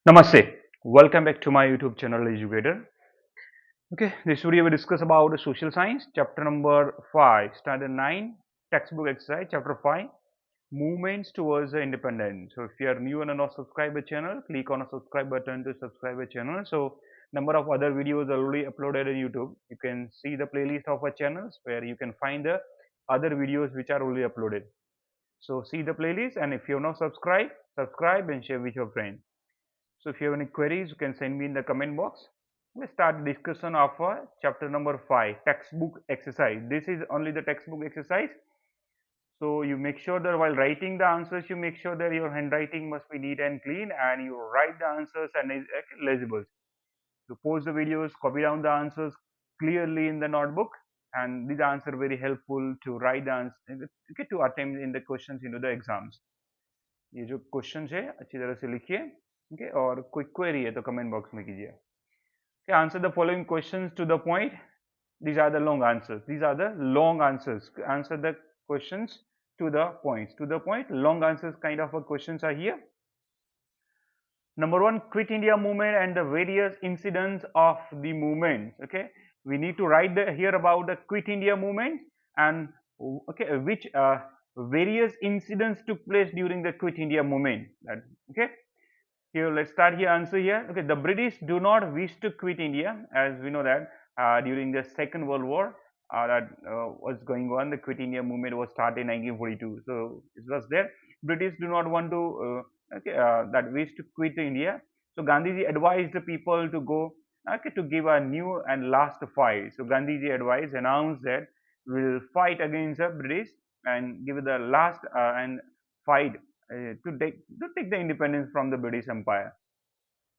Namaste. Welcome back to my YouTube channel eEducator. Okay, this video we discuss about the social science, chapter number 5, standard 9, textbook exercise, chapter 5, movements towards the independence. So if you are new and not subscribe the channel, click on the subscribe button to subscribe the channel. So number of other videos already uploaded on YouTube. You can see the playlist of our channels where you can find the other videos which are already uploaded. So see the playlist, and if you have not subscribed, subscribe and share with your friends. So if you have any queries, you can send me in the comment box. Let's start the discussion of chapter number 5, textbook exercise. This is only the textbook exercise. So you make sure that while writing the answers, you make sure that your handwriting must be neat and clean, and you write the answers and is legible. So pause the videos, copy down the answers clearly in the notebook, and these answers are very helpful to write the answer, to attempt in the questions into the exams. ये जो question है अच्छी तरह से लिखिए, okay, और कोई query है तो कमेंट बॉक्स में कीजिए. Okay, answer the following questions to the point. These are the long answers. These are the long answers. Answer the questions to the points. To the point, long answers kind of questions are here. Number one, Quit India movement and the various incidents of the movement. Okay, we need to write here about the Quit India movement and okay, which various incidents took place during the Quit India movement. Okay, here let's start here answer here. Okay, the British do not wish to quit India, as we know that during the Second World War that was going on. The Quit India movement was started in 1942. So it was there. British do not want to that wish to quit India. So Gandhiji advised the people to go to give a new and last fight. So Gandhiji advised, announced that we will fight against the British and give the last and fight to take the independence from the British Empire.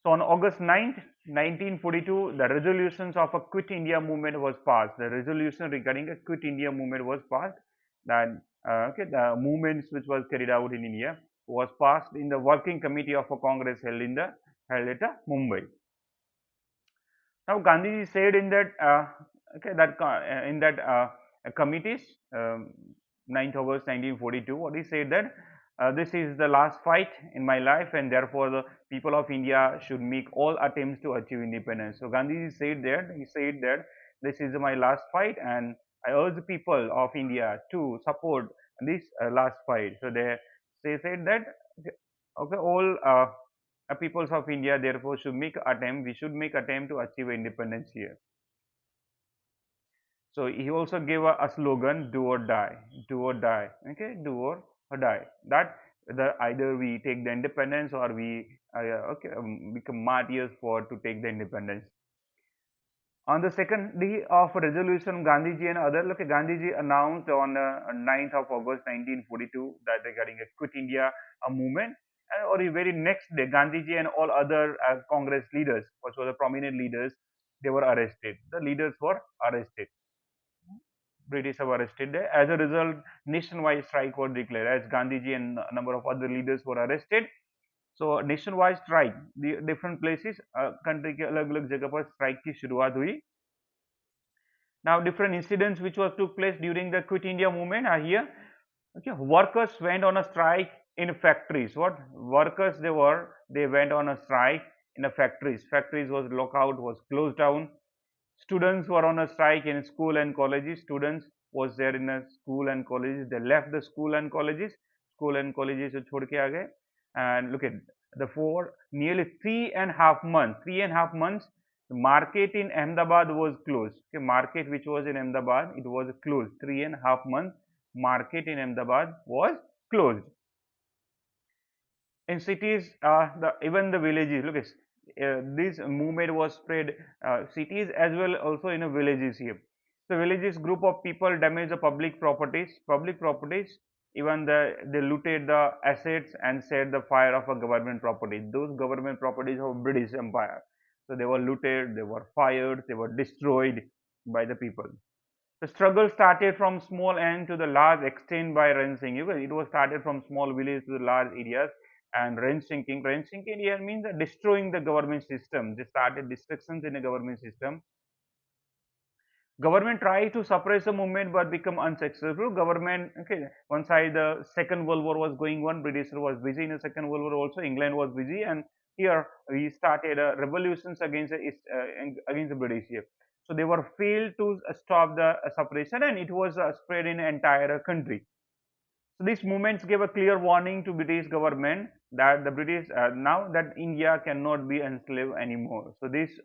So on August 9th, 1942, the resolutions of a Quit India movement was passed. The resolution regarding a Quit India movement was passed. That the movements which was carried out in India was passed in the working committee of a Congress held at Mumbai. Now Gandhiji said in that in that committees, 9th August 1942, what he said that this is the last fight in my life, and therefore the people of India should make all attempts to achieve independence. So Gandhiji said that this is my last fight, and I urge the people of India to support this last fight. So they said that okay, all peoples of India therefore should make attempt. We should make attempt to achieve independence here. So he also gave a slogan: "Do or die, do or die." Okay, do or die. That either we take the independence or we become martyrs for to take the independence. On the second day of resolution, Gandhiji and other Gandhiji announced on 9th of August 1942 that regarding a Quit India movement, and or the very next day, Gandhiji and all other Congress leaders, which were the prominent leaders, they were arrested. The leaders were arrested. British were arrested. As a result, nationwide strike was declared as Gandhiji and a number of other leaders were arrested. So nationwide strike, the different places, country के अलग-अलग जगह पर strike की शुरुआत हुई. Now different incidents which was took place during the Quit India movement are here. Okay, workers went on a strike in factories. What workers they went on a strike in the factories. Factories was lockout, was closed down. Students were on a strike in school and colleges. Students was there in a school and colleges. They left the school and colleges. School and colleges से छोड़ के आ गए. And look at the for nearly 3.5 months. 3.5 months. The market in Ahmedabad was closed. Okay, market which was in Ahmedabad, it was closed. 3.5 months. Market in Ahmedabad was closed. In cities, even the villages. Look at this movement was spread cities as well also in a villages here. So villages group of people damaged the public properties. Even they looted the assets and set the fire of a government property. Those government properties of British Empire. So they were looted, they were fired, they were destroyed by the people. The struggle started from small end to the large extent by ranching. It was started from small villages to the large areas and ranching. Ranching here means destroying the government system. They started destructions in the government system. Government tried to suppress the movement but become unsuccessful. Government, okay, one side the Second World War was going on. British was busy in the Second World War also. England was busy, and here he started revolutions against the British here. So they were failed to stop the suppression, and it was spread in entire country. So these movements gave a clear warning to British government that the British now that India cannot be enslaved anymore. So this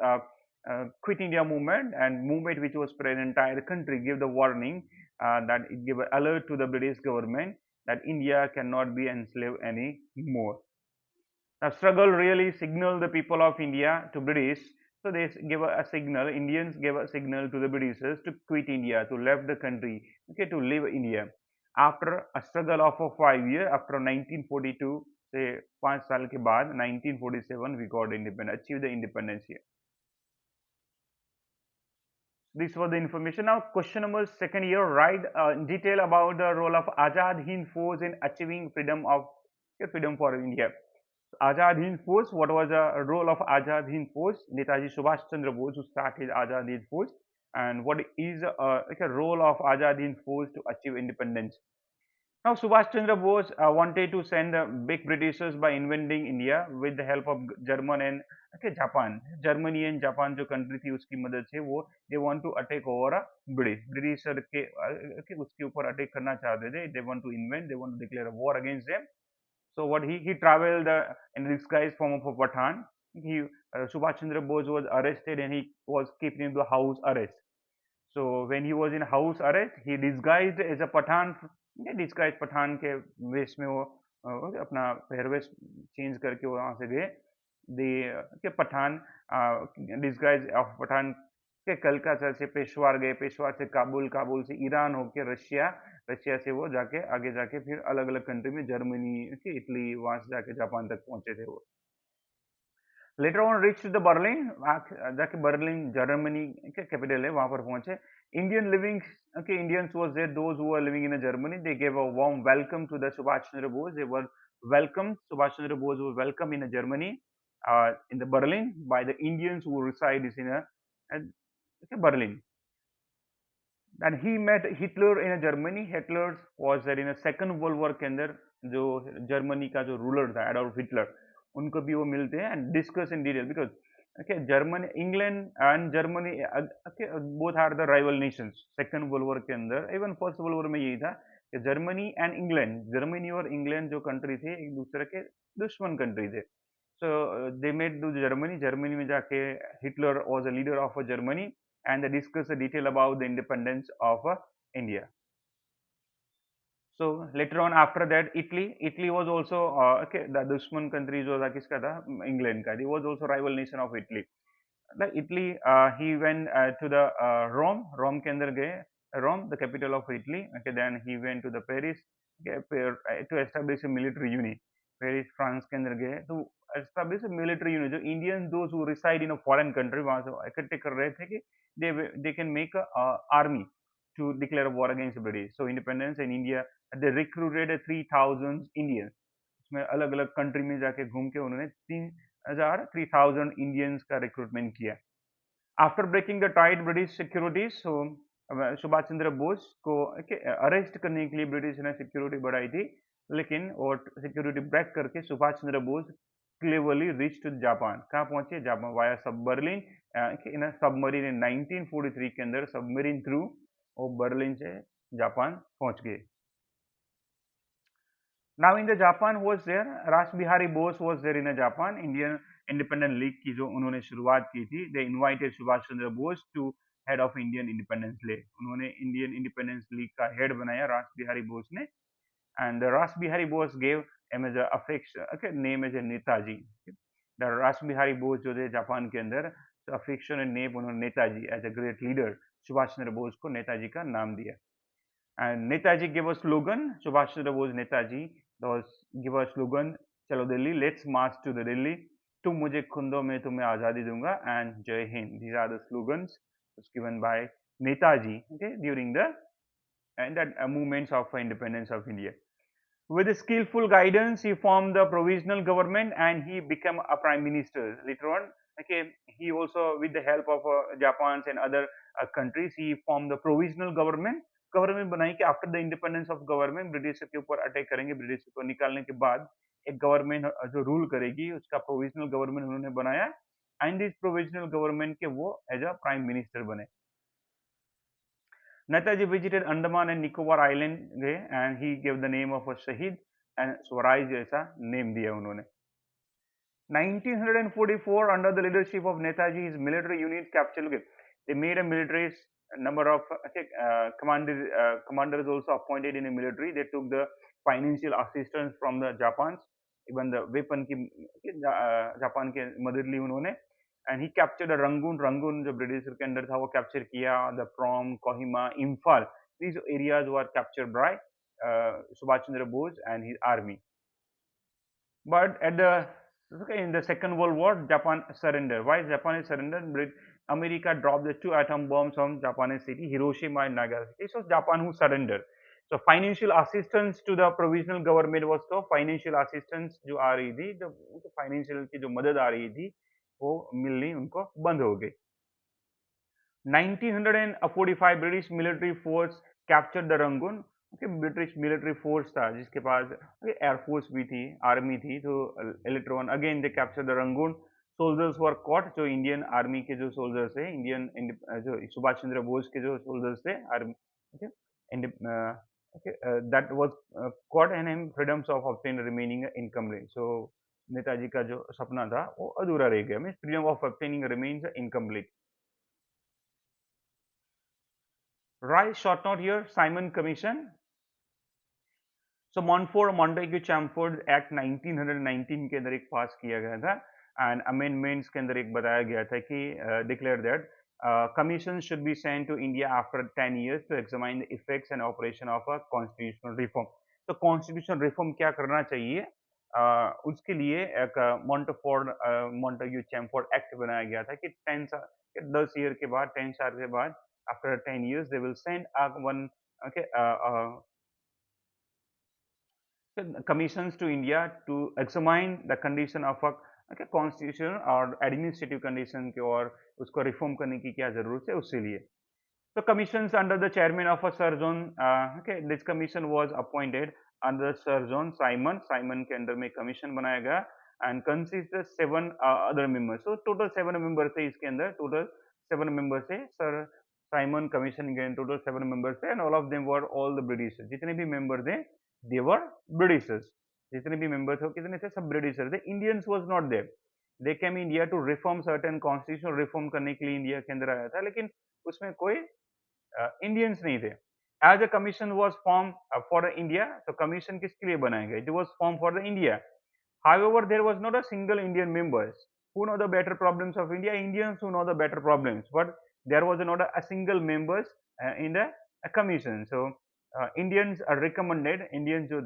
Quit India movement and movement which was spread in entire country gave the warning that it gave an alert to the British government that India cannot be enslaved anymore. Now struggle really signaled the people of India to British. So they gave a signal, Indians gave a signal to the Britishers to quit India, to leave the country, okay, to leave India. After a struggle of 5 years, after 1942, say 5 साल के बाद 1947 we got independence, achieved the independence here. This was the information. Now question number second here, write in detail about the role of Azad Hind Force in achieving freedom for India. Azad Hind Force, what was the role of Azad Hind Force? Netaji Subhash Chandra Bose, who started Azad Hind Force, and what is like a role of Azad Hind Force to achieve independence? Now Subhash Chandra Bose wanted to send big Britishers by invading India with the help of German and Japan. Germany and Japan जो country थी उसकी मदद से वो they want to attack over British के उसके ऊपर attack करना चाहते थे. They want to invade, they want to declare a war against them. So what he traveled in disguise form of a Pathan. He Subhash Chandra Bose was arrested and he was kept in the house arrest. So when he was in house arrest, he disguised as a Pathan. Disguise Pathan के वेश में वो अपना पहरवेश change करके वो वहां से गए. के पठान डिस्गाइज ऑफ पठान के कलकत्ता से पेशवार गए, पेशवार से काबुल, काबुल से ईरान होके रशिया, रशिया से वो जाके आगे जाके फिर अलग अलग कंट्री में जर्मनी, इटली, वहां से जाके जापान तक पहुंचे थे वो. Later on reach to the Berlin, जाके बर्लिन जर्मनी के कैपिटल है वहां पर पहुंचे. Indian living Indians was there, those who were living in Germany, they gave a warm welcome to the Subhash Chandra Bose. They were welcomed, Subhash Chandra Bose was welcomed in Germany, in the Berlin, by the Indians who reside in Berlin. And he met Hitler in Germany. Hitler was there in a Second World War के अंदर जो Germany का जो ruler था Adolf Hitler, उनको भी वो मिलते हैं and discuss in detail because Germany, England and Germany both are the rival nations. Second World War के अंदर, even First World War में यही था कि जर्मनी एंड इंग्लैंड, जर्मनी और इंग्लैंड जो कंट्री थे एक दूसरे के दुश्मन कंट्री थे. So they met to Germany. Germany में जाके Hitler was a leader of Germany and they discussed the detail about the independence of India. So later on after that Italy was also the दुश्मन country जो था किसका था, England का. He was also rival nation of Italy. The Italy he went to the Rome के अंदर गए, Rome the capital of Italy. Okay, then he went to the Paris to establish a military unit. Paris France के अंदर गए to establish a military unit. जो Indians those who reside in a foreign country वहां से इकट्ठे कर रहे थे कि they can make a army to declare a war against the British. So independence in India, they recruited 3,000 Indians. उसमें अलग अलग कंट्री में जाके घूम के उन्होंने 3,000 इंडियंस का रिक्रूटमेंट किया. After breaking the tight British securities, so Subhash Chandra Bose को अरेस्ट करने के लिए ब्रिटिश ने सिक्योरिटी बढ़ाई थी, लेकिन और सिक्योरिटी ब्रेक करके Subhash Chandra Bose cleverly reach to Japan. कहाँ पहुंचे? Japan via submarine, in submarine in 1943 के अंदर सबमरीन थ्रू और बर्लिन से जापान पहुंच गए. Now in the Japan was there, Ras Bihari Bose was there in a Japan. Indian independent league की जो उन्होंने शुरुआत की थी, they invited Subhash Chandra Bose to head of Indian Independence League. उन्होंने इंडियन इंडिपेंडेंस लीग का हेड बनाया रास बिहारी बोस ने. And the Ras Bihari Bose gave him as a affection, name as a Netaji. The Ras Bihari Bose जो थे जापान के अंदर, affection and name उन्होंने Netaji as a great leader Subhash Chandra Bose को नेताजी का नाम दिया. And Netaji gave a slogan, Subhash Chandra Bose Netaji give a slogan, चलो Delhi, let's march to the Delhi, तुम मुझे खून दो मैं तुम्हें आजादी दूंगा, and जय Hind. These are the slogans given by Netaji, okay, during the movements of independence of India. With skillful guidance, he formed the provisional government and he became a prime minister. Later on, okay, he also, with the help of Japan and other countries, he formed the provisional government. Government बनाई कि after the independence of government British के ऊपर attack करेंगे, British को निकालने के बाद एक गवर्नमेंट जो रूल करेगी उसका प्रोविजनल गवर्नमेंट उन्होंने बनाया एंड दिस प्रोविजनल गवर्नमेंट के वो एज अ प्राइम मिनिस्टर बने. Netaji visited Andaman and Nicobar Island and he gave the name of a Shahid and Swaraj जैसा नेम दिया उन्होंने. 1944 under the leadership of Netaji his military units captured. Okay, they made a military number of commanders also appointed in the military. They took the financial assistance from the Japan's, even the weapon की Japan के मदद ली उन्होंने. And he captured Rangoon. Rangoon जो British के under था वो capture किया. The Prome, Kohima, Imphal, these areas were captured by Subhash Chandra Bose and his army. But at the in the Second World War, Japan surrendered. Why Japan is surrendered? America dropped the 2 atom bombs on Japanese city, Hiroshima and Nagasaki. So Japan who surrendered. So financial assistance to the provisional government was तो financial assistance जो आ रही थी, जो financial की जो मदद आ रही थी वो मिलनी उनको बंद हो गई. 1945 British military force captured the Rangoon. British military force था जिसके पास एयरफोर्स भी थी, आर्मी थी, तो later on again they captured the Rangoon. Soldiers were caught. जो इंडियन आर्मी के जो सोल्जर्स थे, इंडियन जो सुभाष चंद्र बोस के जो सोल्जर्स थे army, that was caught and freedoms of obtain remaining incomplete. So Netaji का जो सपना था वो अधूरा रह गया. Means freedom of obtaining remains incomplete. Write short note here. Simon commission. So Montford Montagu Chelmsford act 1919 के अंदर एक पास किया गया था एंड अमेंडमेंट्स के अंदर एक बताया गया था कि declare that commission should be sent to India after 10 years to examine the effects and operation of a constitutional reform. तो constitutional reform क्या करना चाहिए, उसके लिए एक मॉन्टेग्यू चैम्फोर्ड एक्ट बनाया गया था कि 10 ईयर के बाद, 10 साल के बाद, after 10 years they will send one commissions to India to examine the condition of a constitution और administrative condition के और उसको रिफॉर्म करने की क्या जरूरत है उसके लिए. So commissions under the chairman of a Sir John, this commission was appointed under Sir John Simon. Simon के अंदर में कमीशन बनाया गया and consists of 7 other members. So total 7 members थे इसके अंदर. total 7 members थे. Sir Simon commission के total 7 members थे and all of them were all the Britishers. जितने भी member थे they were Britishers. जितने भी members थे कितने थे, सब Britishers थे. Indians was not there. They came India to reform certain constitutional reform करने के लिए इंडिया के अंदर आया था, लेकिन उसमें कोई इंडियंस नहीं थे. As a commission was form for India. तो कमीशन किसके लिए बनाया गया? It was form for the India. However, there was not a single Indian members who know the better problems of India. Indians who know the better problems, but there was not a single members in the commission. So Indians are recommended. Indians जो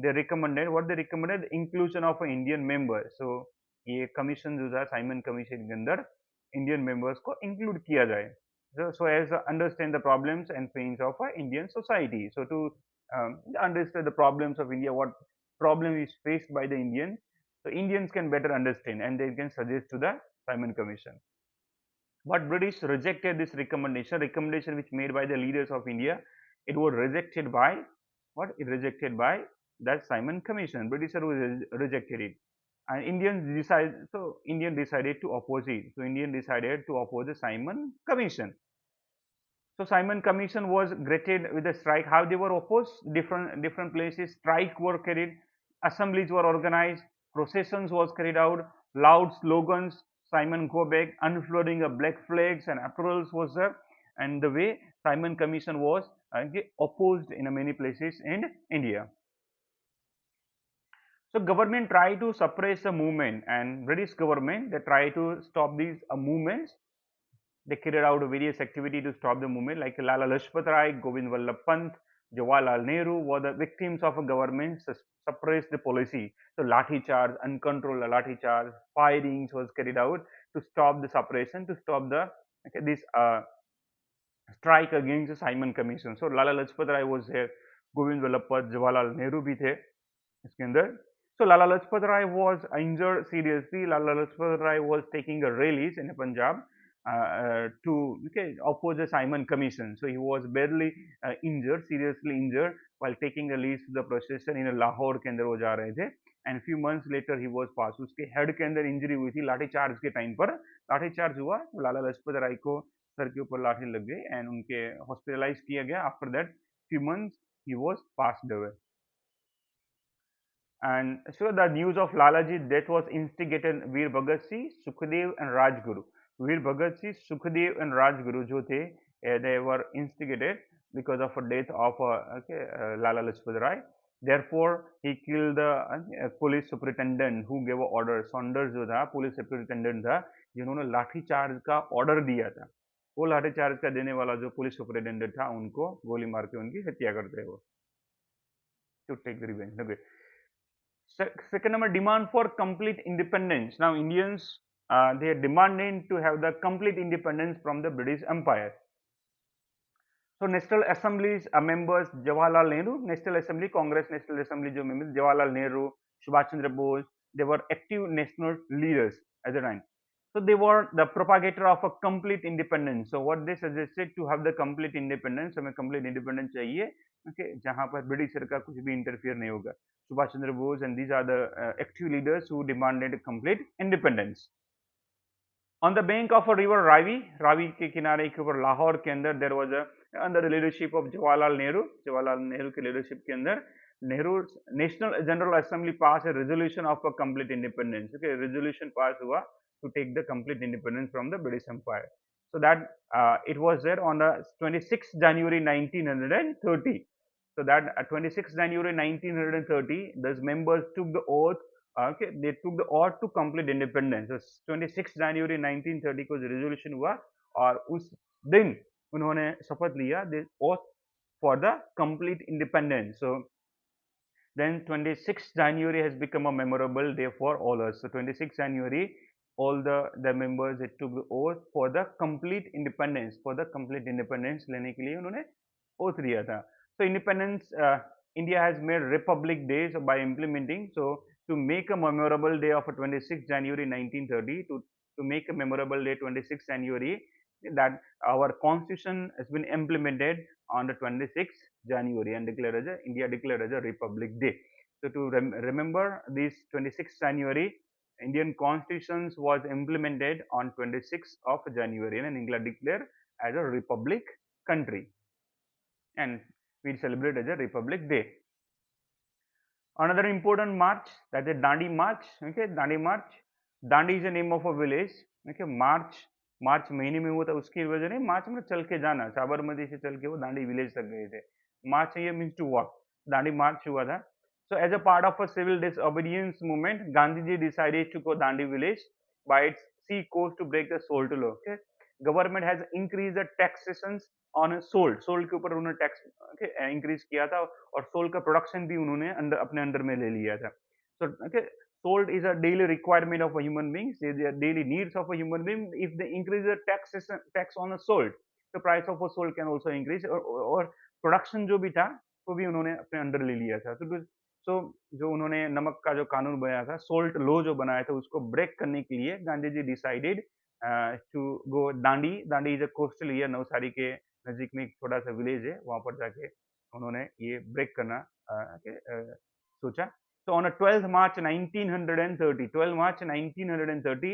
they recommended, what they recommended, inclusion of an Indian member. So ये commission जो था Simon commission के अंदर Indian members को include किया जाए. So as understand the problems and pains of Indian society. So to understand the problems of India, what problem is faced by the Indians, so Indians can better understand and they can suggest to the Simon Commission. But British rejected this recommendation which made by the leaders of India. It was rejected by what? It rejected by that Simon Commission. British rejected it. And Indian decided to oppose it. So Indian decided to oppose the Simon Commission. So Simon Commission was greeted with a strike. How they were opposed? Different places. Strike were carried. Assemblies were organized. Processions was carried out. Loud slogans. Simon go back. Unfurling of black flags and applause was there. And the way Simon Commission was opposed in many places in India. So government tried to suppress the movement, and British government they tried to stop these movements. They carried out various activities to stop the movement, like Lala Lajpat Rai, Govind Vallabh Pant, Jawaharlal Nehru were the victims of a government suppressed the policy. So lathi charge, uncontrolled lathi charge, firings was carried out to stop the suppression, to stop the this strike against the Simon Commission. So Lala Lajpat Rai was here, Govind Vallabh Pant, Jawaharlal Nehru भी थे इसके अंदर. So Lala Lajpat Rai was injured seriously. Lala Lajpat Rai was taking a rallies in Punjab to oppose the Simon Commission. So he was badly injured, seriously injured while taking the lead to the procession in Lahore के अंदर वो जा रहे थे and few months later ही was pass उसके head के अंदर इंजरी हुई थी लाठी चार्ज के टाइम पर लाठी चार्ज हुआ तो लाला लाजपत राय को सर के ऊपर लाठी लग गई एंड उनके हॉस्पिटलाइज किया गया after that few months he was passed away and so the news of Lalaji's death was instigated Veer Bhagat Singh, Sukhdev and Rajguru. Veer Bhagat Singh, Sukhdev and Rajguru जो थे they were instigated because of the death of Lala Lajpat Rai. Therefore, he killed the police superintendent who gave order. Saunders जो था police superintendent था जिन्होंने लाठी charge का order दिया था वो लाठी चार्ज का देने वाला जो पुलिस सुपरिटेंडेंट था उनको गोली मार के उनकी हत्या करते वो to take the revenge. Okay. Second number, demand for complete independence. Now Indians they are demanding to have the complete independence from the British Empire. So National Assembly's members Jawaharlal Nehru, National Assembly, Congress National Assembly जो members Jawaharlal Nehru, Subhash Chandra Bose, they were active national leaders at the time. So they were the propagator of a complete independence. So what they suggested to have the complete independence, हमें complete independence चाहिए, okay, जहाँ पर British सरकार कुछ भी interfere नहीं होगा. Subhash Chandra Bose and these are the active leaders who demanded complete independence. On the bank of a river Ravi के किनारे के ऊपर लाहौर के अंदर there was a under the leadership of Jawaharlal Nehru के leadership के अंदर Nehru National General Assembly passed a resolution of a complete independence. Okay, resolution passed हुआ to take the complete independence from the British Empire. So that it was there on the 26th January 1930. So that 26th January 1930, those members took the oath. Okay, they took the oath to complete independence. So 26 जनवरी 1930 को resolution हुआ और उस दिन उन्होंने शपथ लिया this oath for the complete independence. So then 26 January has become a memorable day for all us. So 26 January all the members they took the oath for the complete independence. For the complete independence लेने के लिए उन्होंने oath लिया था. So independence India has made Republic Day so by implementing. So to make a memorable day of 26 January 1930 to make a memorable day 26 January that our constitution has been implemented on the 26th January and declared as a India declared as a Republic Day. So to remember this 26th January Indian constitution was implemented on 26th of January and India declared as a republic country and we celebrate as a Republic Day. Another important march that is Dandi March. Okay, Dandi March. Dandi is the name of a village. Okay, मार्च महीने में हुआ था उसकी वजह नहीं मार्च में चल के जाना साबरमती से चल के वो दांडी विलेज तक गए थे मार्च ये मीन्स टू वॉक दांडी मार्च हुआ था so as a part of a civil disobedience movement Gandhiji decided to go Dandi village by its sea coast to break the salt law. Okay, government has increased the taxations on salt के ऊपर उन्होंने tax increase किया था और salt का production भी उन्होंने अपने अंडर में ले लिया था so okay salt is a daily requirement of a human being say the daily needs of a human being if they increase the tax on a salt the price of a salt can also increase और production जो भी था वो भी उन्होंने अपने under ले लिया था तो जो उन्होंने नमक का जो कानून बनाया था सोल्ट लॉ जो बनाया था उसको ब्रेक करने के लिए Gandhi ji decided to go Dandi is a coastal area Navsari के नजीक में एक छोटा सा विलेज है वहां पर जाके उन्होंने ये ब्रेक करना सोचा So on 12th March 1930, 12 March 1930,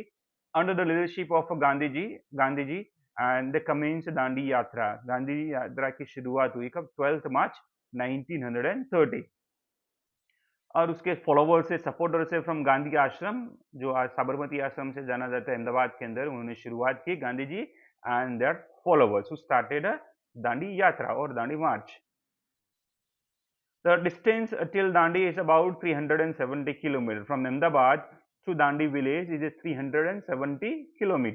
under the leadership of Gandhiji, and they commenced Dandi Yatra. Dandi Yatra की शुरुआत हुई कब 12th March 1930. और उसके फॉलोवर्स से सपोर्टर से फ्रॉम गांधी आश्रम जो आज साबरमती आश्रम से जाना जाता है अहमदाबाद के अंदर उन्होंने शुरुआत की Gandhi ji and their followers who started Dandi Yatra और दांडी मार्च. The distance till Dandi is about 370 km. From Ahmedabad to Dandi village is 370 km.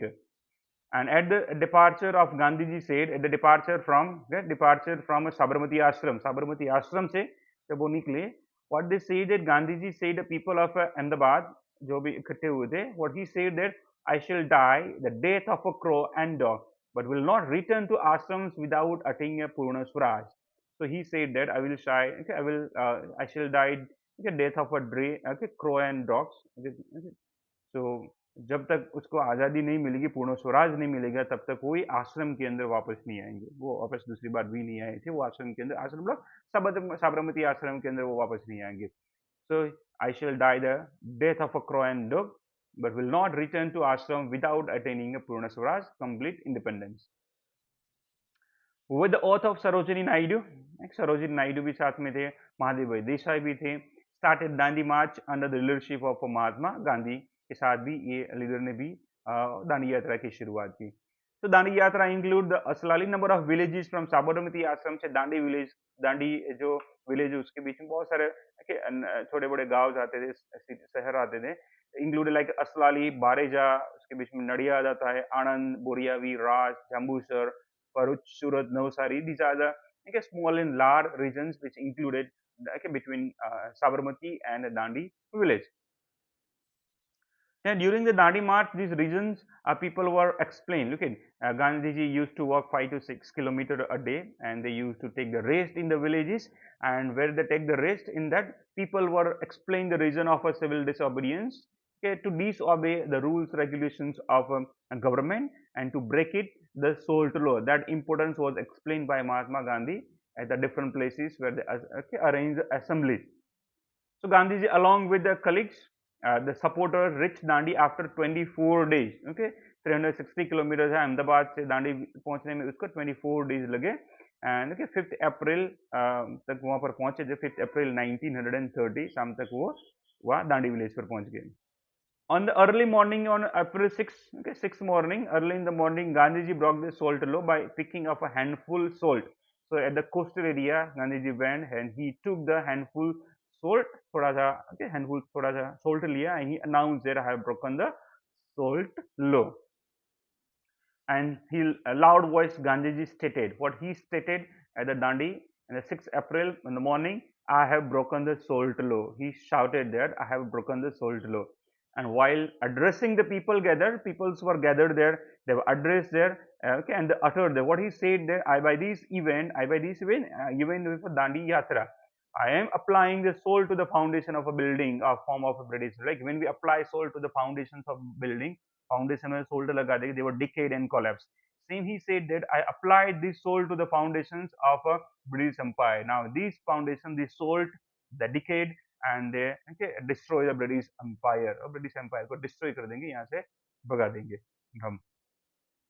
And at the departure of Gandhiji said, at the departure from Sabarmati Ashram से जब वो निकले, what they say that Gandhiji said the people of Ahmedabad जो भी इकट्ठे हुए थे, what he said that I shall die the death of a crow and dog, but will not return to ashrams without attaining a Purna Swaraj. So he said that I will die. Okay, I shall die. Okay, death of a crow and dogs. Okay, so जब तक उसको आज़ादी नहीं मिलेगी, पूर्ण स्वराज नहीं मिलेगा, तब तक कोई आश्रम के अंदर वापस नहीं आएंगे। वो वापस दूसरी बार भी नहीं आए थे, वो आश्रम के अंदर, आश्रम मतलब साबरमती आश्रम के अंदर वो वापस नहीं आएंगे। So I shall die the death of a crow and dog but will not return to ashram without attaining a Purna Swaraj, complete independence. With the oath of Sarojini Naidu, Sarojini Naidu भी साथ में थे, महादेव भाई देसाई भी थे। Started Dandi march under the leadership of Mahatma Gandhi के साथ भी ये लीडर ने भी दांडी यात्रा की शुरुआत की। तो Dandi Yatra include the Aslali number of villages from Sabarmati ashram से दांडी विलेज, दांडी जो विलेज है उसके बीच में बहुत सारे छोटे बड़े गांव आते थे, शहर आते थे। इंक्लूड लाइक असलाली, बारेजा, उसके बीच में नडिया आ जाता है, आनंद, बोरियावी, राज, Jambusar, Paruch, Surat, Navsari. These are the small and large regions which included between Sabarmati and Dandi village. Yeah, during the Dandi march, these regions people were explained. Look at Gandhiji used to walk 5 to 6 kilometers a day, and they used to take the rest in the villages. And where they take the rest, in that people were explained the reason of a civil disobedience. Okay, to disobey the rules regulations of a government and to break it, the salt law. That importance was explained by Mahatma Gandhi at the different places where they arranged assemblies. So Gandhiji, along with the colleagues, the supporters reached Dandi after 24 days. Okay, 360 kilometers है अहमदाबाद से दांडी पहुंचने में उसको 24 days लगे। And okay 5th अप्रैल तक वहां पर पहुंचे थे। 5th अप्रैल 1930 शाम तक वो वहाँ दांडी विलेज पर पहुंच गए। On the early morning on April 6, okay, 6th morning, early in the morning, Gandhiji broke the salt law by picking up a handful salt. So at the coastal area, Gandhiji went and he took the handful salt, थोड़ा सा, okay, handful थोड़ा सा salt लिया, and he announced that I have broken the salt law. And he, a loud voice, Gandhiji stated what he stated at the Dandi on the 6th April in the morning. I have broken the salt law. He shouted that I have broken the salt law. And while addressing the people gathered, peoples were gathered there. They were addressed there, okay, and they uttered there. What he said there, I by this event, event with Dandi Yatra, I am applying the salt to the foundation of a building, a form of a British. Like when we apply salt to the foundations of building, foundation में salt लगा देंगे, they were decayed and collapsed. Same he said that I applied this salt to the foundations of a British Empire. Now these foundations, this salt, they decayed and they destroy the British Empire. और British Empire को destroy कर देंगे, यहाँ से भगा देंगे हम.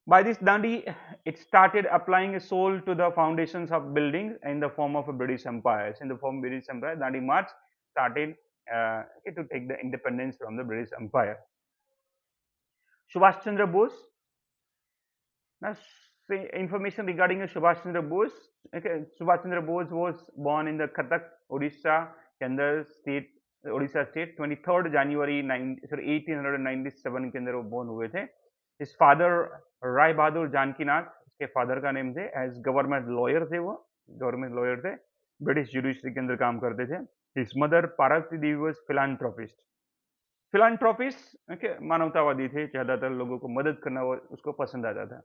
By this Dandi, it started applying a soul to the foundations of buildings in the form of a British Empire. In the form of British Empire, Dandi March started to take the independence from the British Empire. Subhash Chandra Bose. Now, information regarding Subhash Chandra Bose. Okay, Subhash Chandra Bose was born in the Cuttack, Odisha, Kendal state, Odisha state, 23rd January 1897 के अंदर वो born हुए थे. His father Rai Bahadur Janakinath, उसके father का name थे, as government lawyer थे, वो गवर्नमेंट लॉयर थे, ब्रिटिश जुडिशरी के अंदर काम करते थे. His mother Parvati Devi was philanthropist. Philanthropist okay, मानवतावादी थे, ज्यादातर लोगों को मदद करना वो उसको पसंद आता था.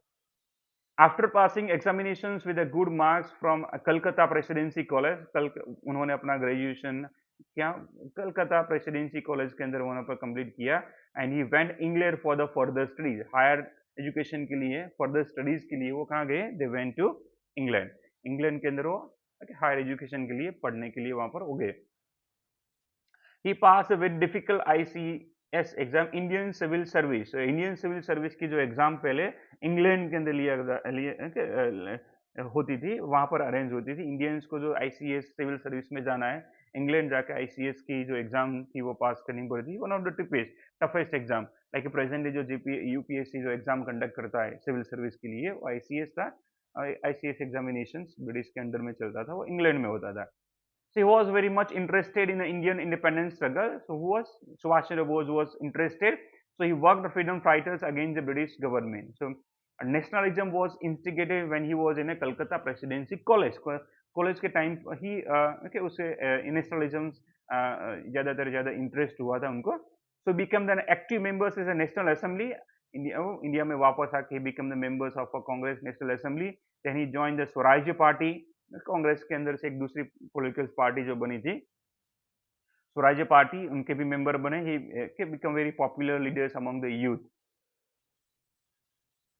After passing examinations with good marks from Calcutta presidency college, उन्होंने अपना ग्रेजुएशन क्या कलकत्ता प्रेसिडेंसी कॉलेज के अंदर वहां पर कंप्लीट किया. And he went England for the further studies, higher education के लिए, फर्दर स्टडीज के लिए वो कहाँ गए? They went to England. England के अंदर वो हायर एजुकेशन के लिए पढ़ने के लिए वहां पर हो गए. He pass with difficult ICS exam, Indian civil service. Indian civil service की जो एग्जाम पहले इंग्लैंड के अंदर होती थी, वहां पर अरेंज होती थी. इंडियंस को जो ICS सिविल सर्विस में जाना है, इंग्लैंड जाके ICS की जो एग्जाम थी वो पास करनी पड़ती. One of the toughest exam, like presently जो UPSC जो एग्जाम कंडक्ट करता है सिविल सर्विस के लिए, वो ICS था. ICS एग्जामिनेशन ब्रिटिश के अंडर में चलता था, वो इंग्लैंड में होता था. So he was very much interested in the Indian independence struggle. So Subhash Chandra Bose was interested. So he worked the freedom fighters against the British government. So nationalism was instigated when he was in a Calcutta Presidency College. College के time ही okay उसे nationalism ज़्यादा interest हुआ था उनको. So become the active members is a national assembly. India में वापस आके become the members of a Congress national assembly. Then he join the Swarajya party. Congress के अंदर से एक दूसरी पॉलिटिकल पार्टी जो बनी थी, स्वराज्य पार्टी उनके भी मेंबर बने. He become very popular leaders among the youth.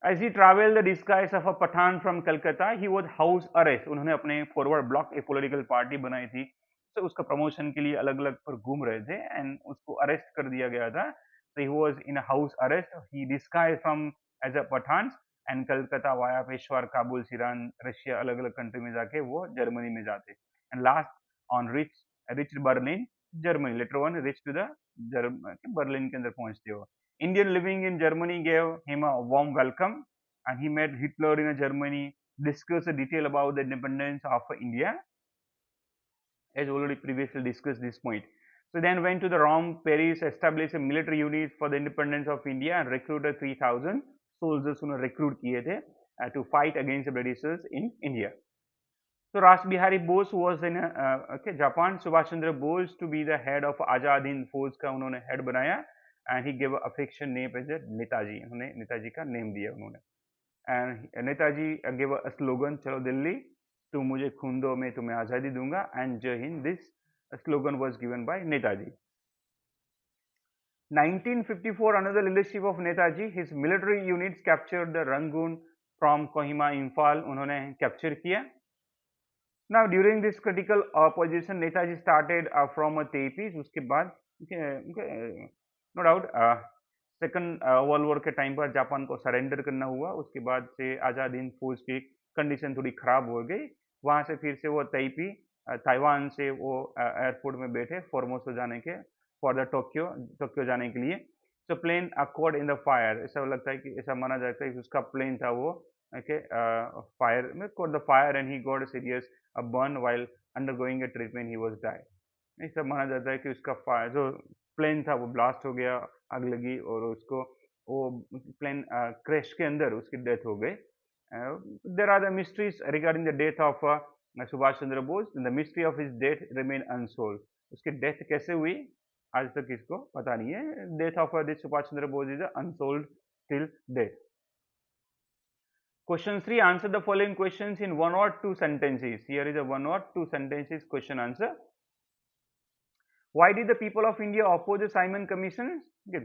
As he traveled the disguise of a Pathan from Calcutta, he was house arrest. उन्होंने अपने फॉरवर्ड ब्लॉक एक पॉलिटिकल पार्टी बनाई थी, तो उसका प्रमोशन के लिए अलग अलग पर घूम रहे थे एंड उसको अरेस्ट कर दिया गया था. So he was in a house arrest. He disguised from as a Pathan and Calcutta via Peshawar, Kabul, Iran, Russia, अलग अलग कंट्री में जाके वो जर्मनी में जाते. And last on reach Berlin Germany. Later one reach to the Berlin के अंदर पहुंचते हो. Indian living in Germany gave him a warm welcome, and he met Hitler in Germany, discussed the detail about the independence of India, as already previously discussed this point. So then went to the Rome, Paris, established a military unit for the independence of India and recruited 3,000 soldiers उन्होंने recruit किए थे to fight against the Britishers in India. So Ras Bihari Bose was in Japan. Subhash Chandra Bose to be the head of Azad Hind Force का उन्होंने head बनाया. And he gave affection name as Netaji. उन्होंने नेताजी का name दिया उन्होंने. And Netaji gave a slogan, चलो दिल्ली, तुम मुझे खून दो मैं तुम्हें आज़ादी दूंगा. And जय Hind. This slogan was given by Netaji. 1954, another leadership of Netaji. His military units captured the Rangoon from Kohima, Imphal. उन्होंने capture किया. Now during this critical position, Netaji started from a तेईस. उसके बाद no doubt second world war के time पर Japan को surrender करना हुआ. उसके बाद से आज़ाद हिंद फौज की कंडीशन थोड़ी खराब हो गई. वहां से फिर से वो ताइवान से वो एयरपोर्ट में बैठे फॉर्मोसा जाने के फॉर द टोक्यो जाने के लिए. So plane accord in the fire. ऐसा लगता है कि ऐसा माना जाता है कि उसका प्लेन था वो फायर में caught the fire and he got a serious burn while undergoing a treatment. He was died. ऐसा माना जाता है कि उसका फायर जो प्लेन था वो ब्लास्ट हो गया, आग लगी और उसको वो प्लेन क्रैश के अंदर उसकी डेथ हो गई. There are the mysteries regarding the death of Subhash Chandra Bose. The mystery of his death remain unsolved. उसकी डेथ कैसे हुई आज तक किसको पता नहीं है. Death of this Subhash Chandra Bose is unsolved till death. Question 3. Answer the following questions in one or two sentences. Here is a one or two sentences question answer. Why did the people of India oppose the Simon Commission? Okay.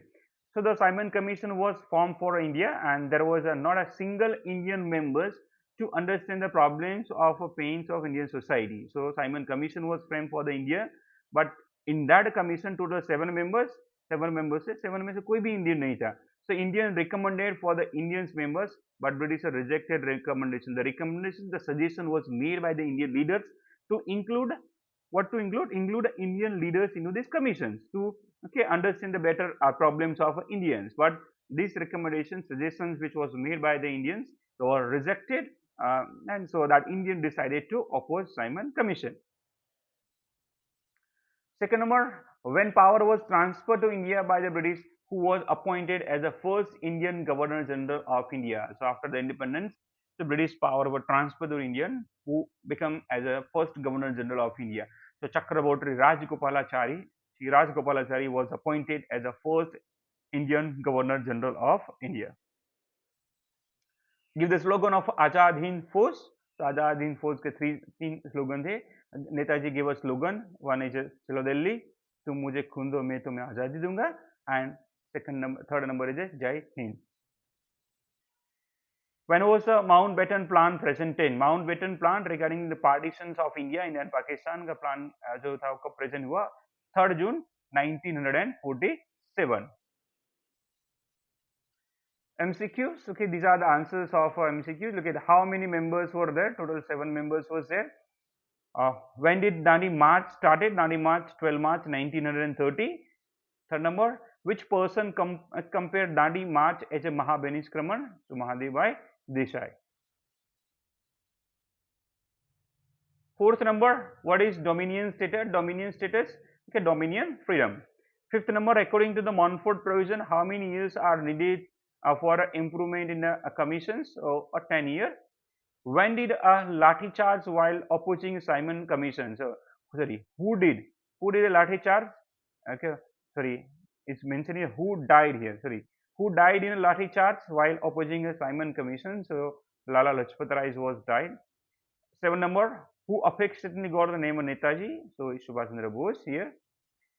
So the Simon Commission was formed for India, and there was not a single Indian members to understand the problems of pains of Indian society. So Simon Commission was framed for the India, but in that commission total 7 members. 7 members से 7 में से कोई भी Indian नहीं था. So Indian recommended for the Indians members, but British rejected recommendation. The recommendation, the suggestion was made by the Indian leaders to include what to include? Include Indian leaders into these commissions to understand the better problems of Indians. But these recommendations, suggestions which was made by the Indians were rejected, and so that Indian decided to oppose Simon Commission. Second number, when power was transferred to India by the British, who was appointed as the first Indian Governor General of India. So after the independence, the British power was transferred to Indian, who became as the first Governor General of India. So Chakraborty Rajgopalachari, Sri Rajgopalachari was appointed as the first Indian Governor General of India. Give the slogan of Azad Hind Force. So Azad Hind Force के 3 slogan थे. Netaji gave a slogan. One is चलो दिल्ली, तुम मुझे खून दो मैं तुम्हें आज़ादी दूंगा. And third number is Jai Hind. When was the Mountbatten Plan presented? Mountbatten Plan regarding the partitions of India and Pakistan का plan जो था उसका present हुआ 3rd June 1947. MCQs. Okay, these are the answers of MCQs. Look at how many members were there. Total 7 members was there. When did Dandi March started? Dandi March 12 March 1930. Third number, which person compared Dandi March as a Mahabenishkraman? So Mahadev Bhai Desai. Fourth number, what is dominion status? Dominion status, okay, dominion freedom. Fifth number, according to the Montfort provision, how many years are needed for improvement in the commissions? So a 10 year. When did a lathi charge while opposing Simon Commission? So sorry, who did a lathi charge? Okay, sorry, it's mentioned here who died here. Sorry, who died in a lathi charge while opposing a Simon Commission? So Lala Lajpat Rai was died. 7 number, who affectionately got the name of Netaji? So Subhash Chandra Bose here.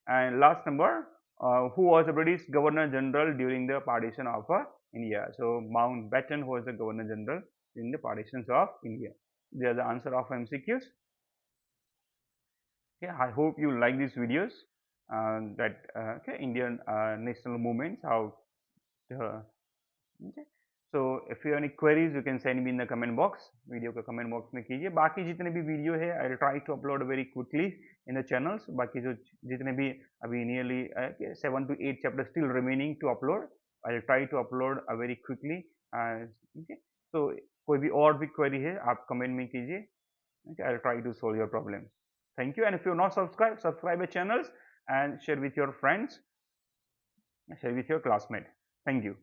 And last number, who was the British Governor General during the partition of India? So Mountbatten was the Governor General during the partitions of India. They are the answer of MCQs. Okay, I hope you like these videos. Okay, Indian national movements, how the okay. So if you have any queries, you can send me in the comment box. Video का comment box में कीजिए. बाकी जितने भी video है, I will try to upload very quickly in the channels. बाकी जो जितने भी अभी nearly 7 to 8 chapters still remaining to upload, I will try to upload very quickly. Okay. So कोई भी और भी query है, आप comment में कीजिए. Okay, I will try to solve your problem. Thank you. And if you are not subscribed, subscribe our channels and share with your friends, share with your classmates. Thank you.